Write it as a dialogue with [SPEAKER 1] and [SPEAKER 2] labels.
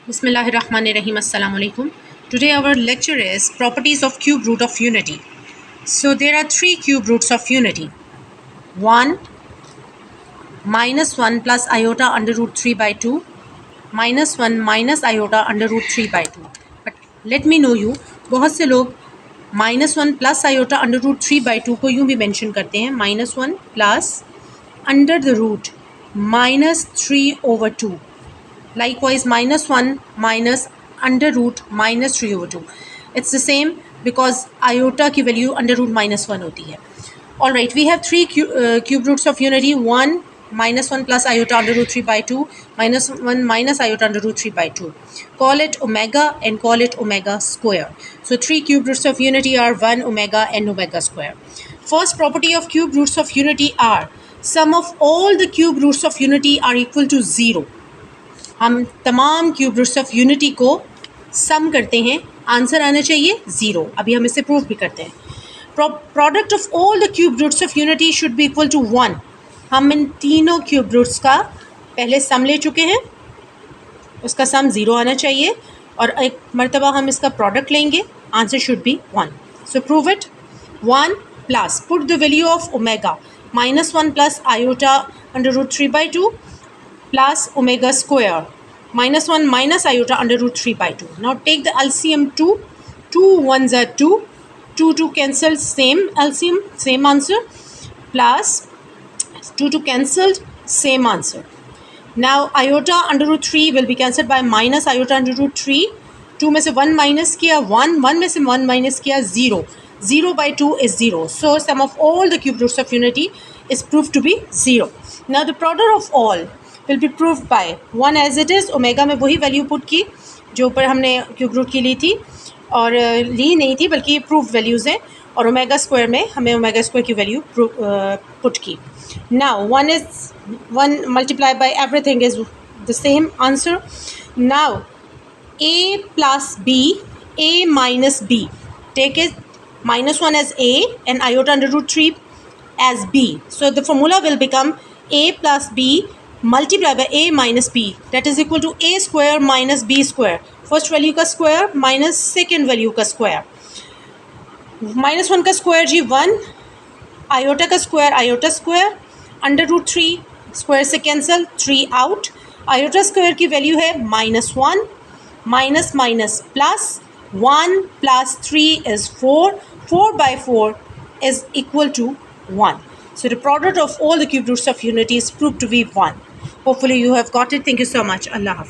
[SPEAKER 1] Bismillahirrahmanirrahim. Assalamu alaikum. Today our lecture is properties of cube root of unity. So there are three cube roots of unity. 1 minus 1 plus iota under root 3 by 2 minus 1 minus iota under root 3 by 2. But let me know you, बहुत से लोग -1 plus iota under root 3 by 2 को यूँ भी mention करते हैं, -1 plus under the root -3/2. Likewise, -1 minus under root -3/2. It's the same because iota की value under root -1 होती है. All right, we have three cube roots of unity. 1 -1 plus iota under root 3 by 2 -1 minus iota under root 3 by 2. Call it omega and call it omega square. So three cube roots of unity are 1 omega and omega square. First property of cube roots of unity are sum of all the cube roots of unity are equal to 0. हम तमाम cube roots of unity को सम करते हैं, answer आना चाहिए 0. अभी हम इसे प्रूव भी करते हैं. Product of all the cube roots of unity should be equal to 1. हम इन तीनों क्यूब रूट्स का पहले सम ले चुके हैं, उसका सम 0 आना चाहिए और एक मरतबा हम इसका प्रोडक्ट लेंगे, answer should be 1. So prove it. 1 plus put the value of omega -1 plus iota under root 3 by 2 plus omega square -1 minus iota under root 3 by 2. Now take the LCM 2. 2 1s are 2. 2 cancel, same LCM, same answer. Plus 2 cancelled, same answer. Now iota under root 3 will be cancelled by minus iota under root 3. 2 में से 1 minus किया 1, 1 में से 1 minus किया 0. 0 by 2 is 0. So sum of all the cube roots of unity is proved to be 0. Now the product of all will be proved by 1 as it is. Omega में वही value put की जो ऊपर हमने cube root की ली थी, और ली नहीं थी बल्कि प्रूफ वैल्यूज़ हैं, और ओमेगा स्क्वायर में हमें ओमेगा स्क्वायर की वैल्यू पुट की. Now 1 multiply by everything is the same answer. Now a plus b, a minus b, take it -1 as a and iota under root 3 as b. So the formula will become a plus b multiply by a minus b, that is equal to a square minus b square. First value का square minus second value का square. -1 का square जी 1, iota का square iota square, under root 3 square से cancel, 3 out. Iota square की value है -1 minus minus plus 1 plus 3 is 4. 4 by 4 is equal to 1. So the product of all the cube roots of unity is proved to be 1. Hopefully you have got it. Thank you so much. Allah Hafiz.